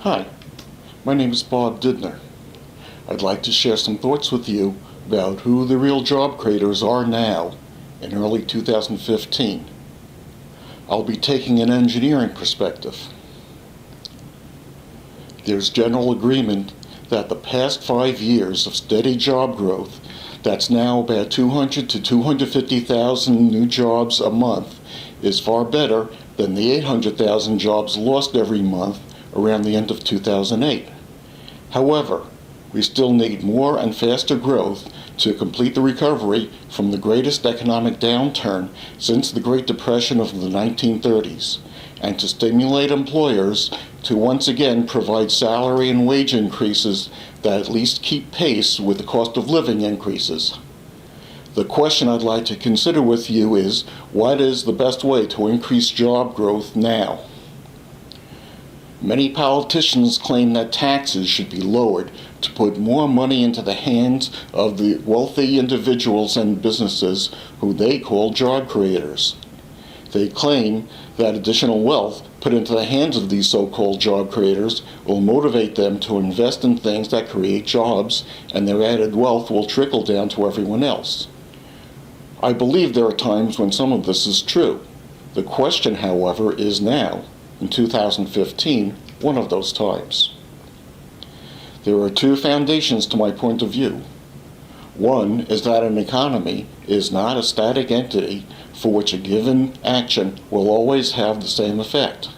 Hi, my name is Bob Didner. I'd like to share some thoughts with you about who the real job creators are now in early 2015. I'll be taking an engineering perspective. There's general agreement that the past 5 years of steady job growth, that's now about 200 to 250,000 new jobs a month, is far better than the 800,000 jobs lost every month around the end of 2008. However, we still need more and faster growth to complete the recovery from the greatest economic downturn since the Great Depression of the 1930s, and to stimulate employers to once again provide salary and wage increases that at least keep pace with the cost of living increases. The question I'd like to consider with you is, what is the best way to increase job growth now? Many politicians claim that taxes should be lowered to put more money into the hands of the wealthy individuals and businesses who they call job creators. They claim that additional wealth put into the hands of these so-called job creators will motivate them to invest in things that create jobs, and their added wealth will trickle down to everyone else. I believe there are times when some of this is true. The question, however, is now, in 2015, one of those times. There are two foundations to my point of view. One is that an economy is not a static entity for which a given action will always have the same effect.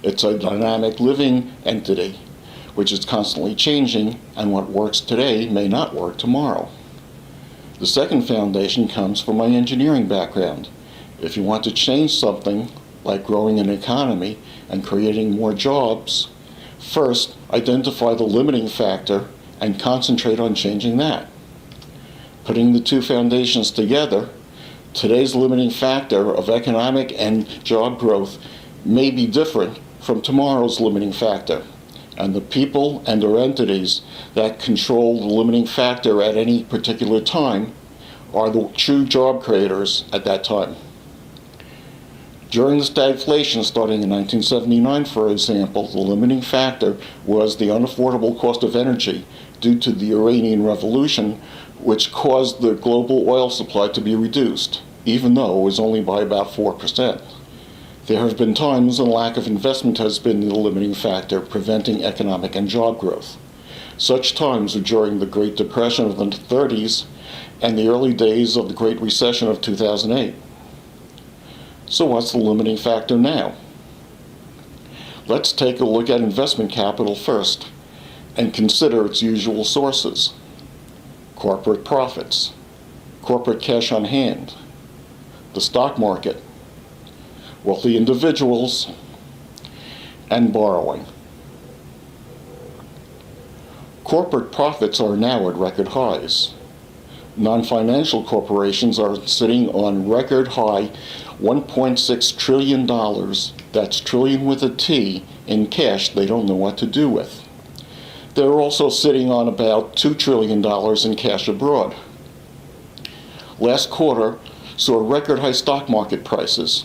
It's a dynamic living entity which is constantly changing, and what works today may not work tomorrow. The second foundation comes from my engineering background. If you want to change something like growing an economy and creating more jobs, first identify the limiting factor and concentrate on changing that. Putting the two foundations together, today's limiting factor of economic and job growth may be different from tomorrow's limiting factor, and the people and their entities that control the limiting factor at any particular time are the true job creators at that time. During the stagflation starting in 1979, for example, the limiting factor was the unaffordable cost of energy due to the Iranian Revolution, which caused the global oil supply to be reduced, even though it was only by about 4%. There have been times when lack of investment has been the limiting factor, preventing economic and job growth. Such times were during the Great Depression of the 30s and the early days of the Great Recession of 2008. So what's the limiting factor now? Let's take a look at investment capital first and consider its usual sources: corporate profits, corporate cash on hand, the stock market, wealthy individuals, and borrowing. Corporate profits are now at record highs. Non-financial corporations are sitting on record high $1.6 trillion, that's trillion with a T, in cash they don't know what to do with. They're also sitting on about $2 trillion in cash abroad. Last quarter saw record high stock market prices.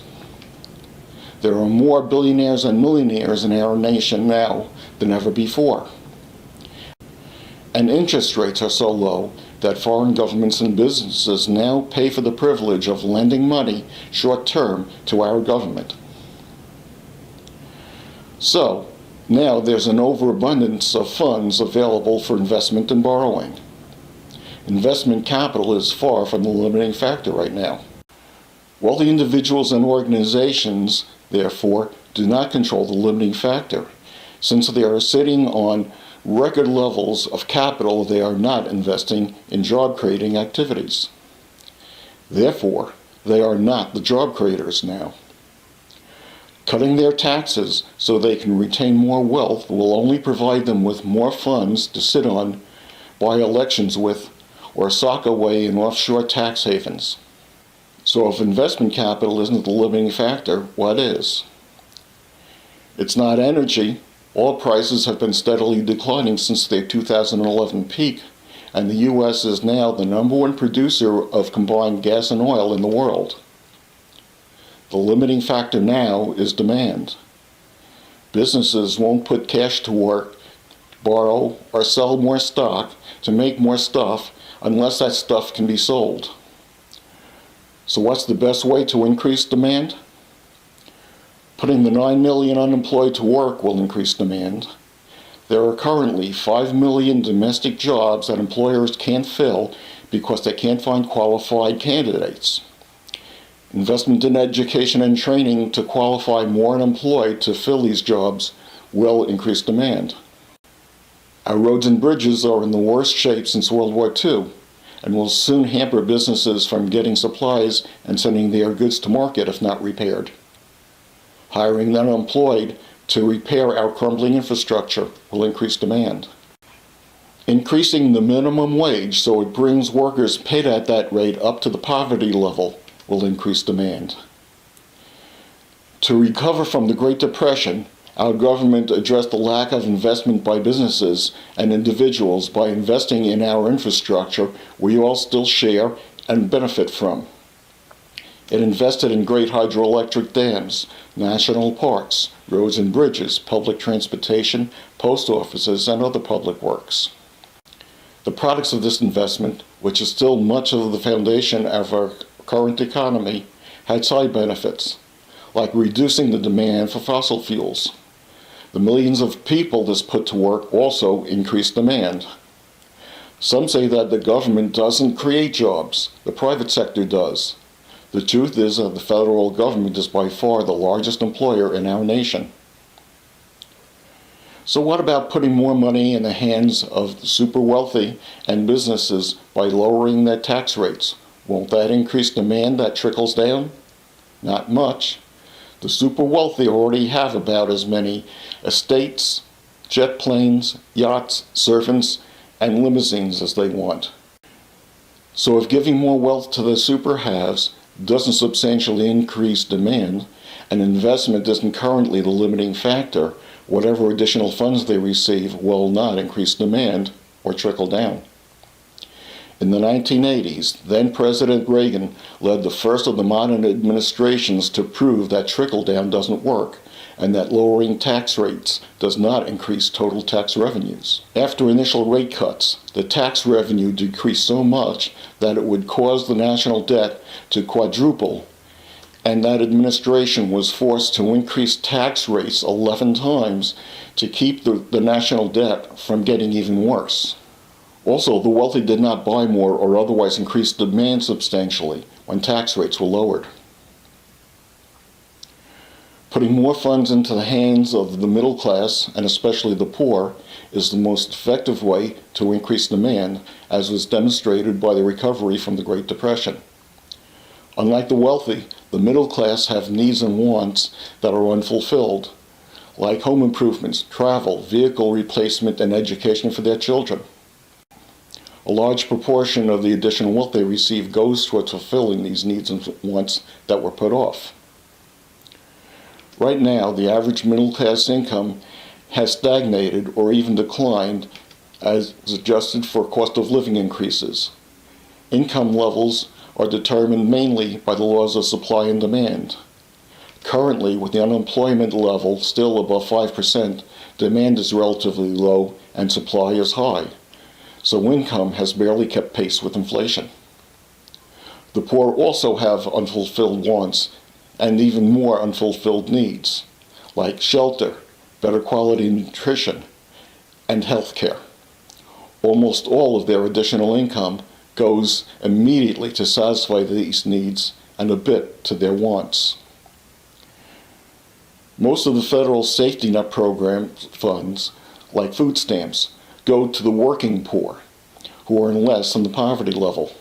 There are more billionaires and millionaires in our nation now than ever before. And interest rates are so low that foreign governments and businesses now pay for the privilege of lending money short-term to our government. So, now there's an overabundance of funds available for investment and borrowing. Investment capital is far from the limiting factor right now. Wealthy individuals and organizations, therefore, do not control the limiting factor. Since they are sitting on record levels of capital, they are not investing in job-creating activities. Therefore, they are not the job creators now. Cutting their taxes so they can retain more wealth will only provide them with more funds to sit on, buy elections with, or sock away in offshore tax havens. So if investment capital isn't the limiting factor, what is? It's not energy. Oil prices have been steadily declining since their 2011 peak, and the U.S. is now the #1 producer of combined gas and oil in the world. The limiting factor now is demand. Businesses won't put cash to work, borrow, or sell more stock to make more stuff unless that stuff can be sold. So what's the best way to increase demand? Putting the 9 million unemployed to work will increase demand. There are currently 5 million domestic jobs that employers can't fill because they can't find qualified candidates. Investment in education and training to qualify more unemployed to fill these jobs will increase demand. Our roads and bridges are in the worst shape since World War II and will soon hamper businesses from getting supplies and sending their goods to market if not repaired. Hiring the unemployed to repair our crumbling infrastructure will increase demand. Increasing the minimum wage so it brings workers paid at that rate up to the poverty level will increase demand. To recover from the Great Depression, our government addressed the lack of investment by businesses and individuals by investing in our infrastructure we all still share and benefit from. It invested in great hydroelectric dams, national parks, roads and bridges, public transportation, post offices, and other public works. The products of this investment, which is still much of the foundation of our current economy, had side benefits, like reducing the demand for fossil fuels. The millions of people this put to work also increased demand. Some say that the government doesn't create jobs, the private sector does. The truth is that the federal government is by far the largest employer in our nation. So what about putting more money in the hands of the super wealthy and businesses by lowering their tax rates? Won't that increase demand that trickles down? Not much. The super wealthy already have about as many estates, jet planes, yachts, servants, and limousines as they want. So if giving more wealth to the super haves doesn't substantially increase demand, and investment isn't currently the limiting factor, whatever additional funds they receive will not increase demand or trickle down. In the 1980s, then President Reagan led the first of the modern administrations to prove that trickle-down doesn't work and that lowering tax rates does not increase total tax revenues. After initial rate cuts, the tax revenue decreased so much that it would cause the national debt to quadruple, and that administration was forced to increase tax rates 11 times to keep the national debt from getting even worse. Also, the wealthy did not buy more or otherwise increase demand substantially when tax rates were lowered. Putting more funds into the hands of the middle class, and especially the poor, is the most effective way to increase demand, as was demonstrated by the recovery from the Great Depression. Unlike the wealthy, the middle class have needs and wants that are unfulfilled, like home improvements, travel, vehicle replacement, and education for their children. A large proportion of the additional wealth they receive goes towards fulfilling these needs and wants that were put off. Right now, the average middle-class income has stagnated or even declined as adjusted for cost of living increases. Income levels are determined mainly by the laws of supply and demand. Currently, with the unemployment level still above 5%, demand is relatively low and supply is high, so income has barely kept pace with inflation. The poor also have unfulfilled wants and even more unfulfilled needs, like shelter, better quality nutrition, and health care. Almost all of their additional income goes immediately to satisfy these needs and a bit to their wants. Most of the federal safety net program funds, like food stamps, go to the working poor, who earn less than the poverty level.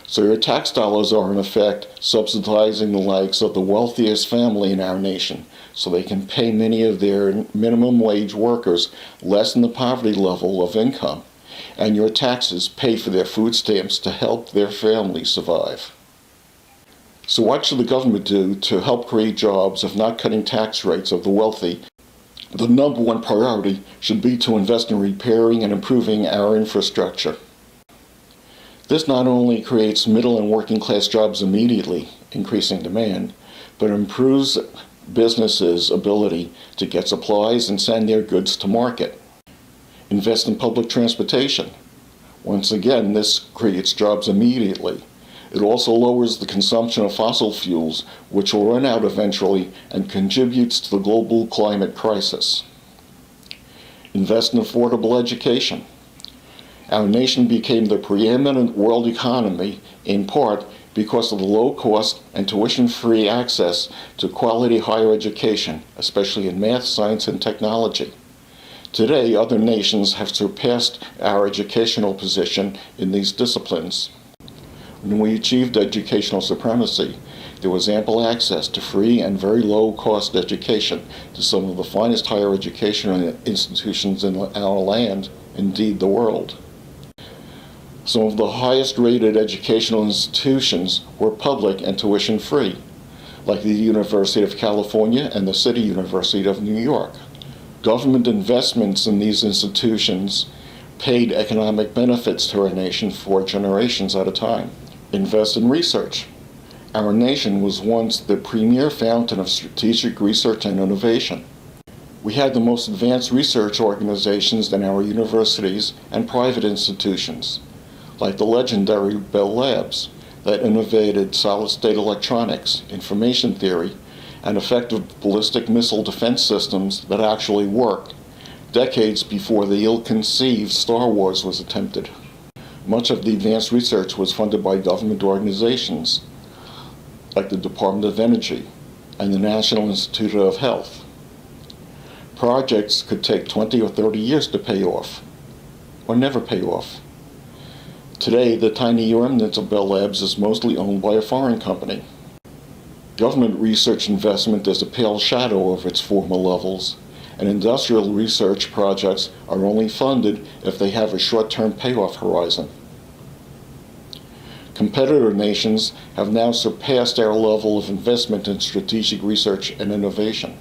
So your tax dollars are in effect subsidizing the likes of the wealthiest family in our nation, so they can pay many of their minimum wage workers less than the poverty level of income, and your taxes pay for their food stamps to help their family survive. So what should the government do to help create jobs if not cutting tax rates of the wealthy? The number one priority should be to invest in repairing and improving our infrastructure. This not only creates middle and working class jobs immediately, increasing demand, but improves businesses' ability to get supplies and send their goods to market. Invest in public transportation. Once again, this creates jobs immediately. It also lowers the consumption of fossil fuels, which will run out eventually and contributes to the global climate crisis. Invest in affordable education. Our nation became the preeminent world economy in part because of the low cost and tuition-free access to quality higher education, especially in math, science, and technology. Today, other nations have surpassed our educational position in these disciplines. When we achieved educational supremacy, there was ample access to free and very low-cost education to some of the finest higher educational institutions in our land, indeed the world. Some of the highest-rated educational institutions were public and tuition-free, like the University of California and the City University of New York. Government investments in these institutions paid economic benefits to our nation for generations at a time. Invest in research. Our nation was once the premier fountain of strategic research and innovation. We had the most advanced research organizations in our universities and private institutions, like the legendary Bell Labs that innovated solid-state electronics, information theory, and effective ballistic missile defense systems that actually worked, decades before the ill-conceived Star Wars was attempted. Much of the advanced research was funded by government organizations, like the Department of Energy and the National Institute of Health. Projects could take 20 or 30 years to pay off, or never pay off. Today, the tiny remnants of Bell Labs is mostly owned by a foreign company. Government research investment is a pale shadow of its former levels, and industrial research projects are only funded if they have a short-term payoff horizon. Competitor nations have now surpassed our level of investment in strategic research and innovation.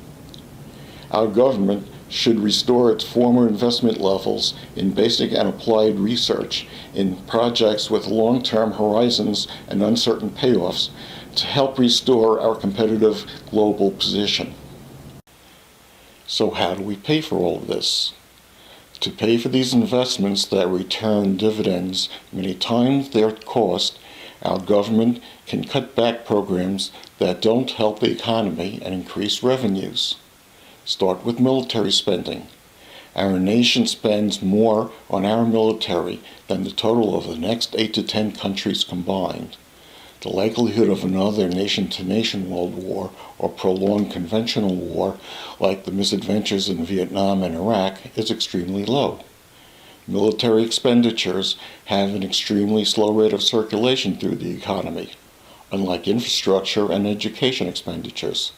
Our government should restore its former investment levels in basic and applied research in projects with long-term horizons and uncertain payoffs to help restore our competitive global position. So how do we pay for all of this? To pay for these investments that return dividends many times their cost, our government can cut back programs that don't help the economy and increase revenues. Start with military spending. Our nation spends more on our military than the total of the next 8 to 10 countries combined. The likelihood of another nation-to-nation world war or prolonged conventional war, like the misadventures in Vietnam and Iraq, is extremely low. Military expenditures have an extremely slow rate of circulation through the economy, unlike infrastructure and education expenditures.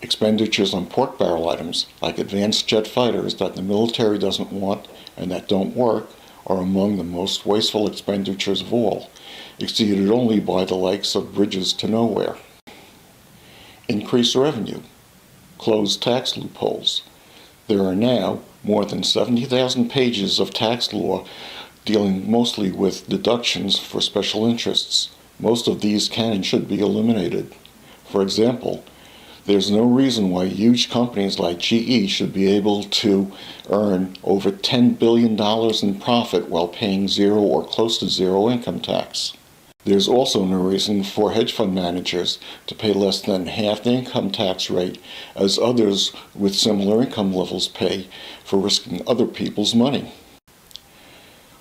Expenditures on pork barrel items, like advanced jet fighters that the military doesn't want and that don't work, are among the most wasteful expenditures of all, exceeded only by the likes of bridges to nowhere. Increase revenue. Close tax loopholes. There are now more than 70,000 pages of tax law dealing mostly with deductions for special interests. Most of these can and should be eliminated. For example, there's no reason why huge companies like GE should be able to earn over $10 billion in profit while paying zero or close to zero income tax. There's also no reason for hedge fund managers to pay less than half the income tax rate as others with similar income levels pay for risking other people's money.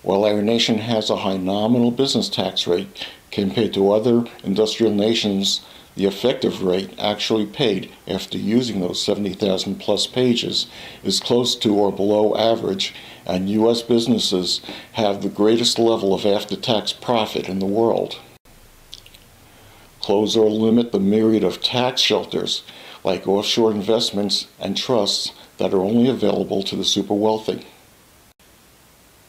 While our nation has a high nominal business tax rate compared to other industrial nations, the effective rate actually paid after using those 70,000 plus pages is close to or below average, and U.S. businesses have the greatest level of after-tax profit in the world. Close or limit the myriad of tax shelters, like offshore investments and trusts that are only available to the super wealthy.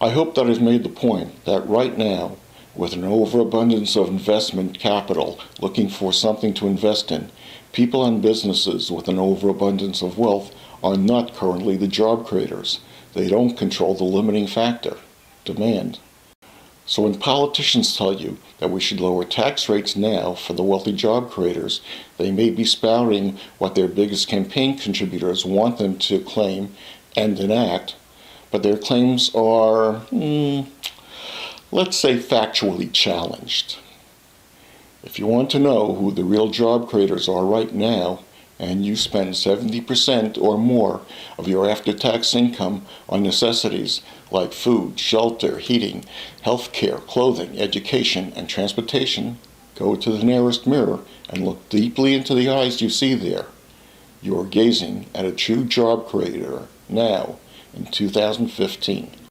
I hope that I've made the point that right now, with an overabundance of investment capital looking for something to invest in, people and businesses with an overabundance of wealth are not currently the job creators. They don't control the limiting factor, demand. So when politicians tell you that we should lower tax rates now for the wealthy job creators, they may be spouting what their biggest campaign contributors want them to claim and enact, but their claims are, let's say, factually challenged. If you want to know who the real job creators are right now, and you spend 70% or more of your after-tax income on necessities like food, shelter, heating, health care, clothing, education, and transportation, go to the nearest mirror and look deeply into the eyes you see there. You are gazing at a true job creator now in 2015.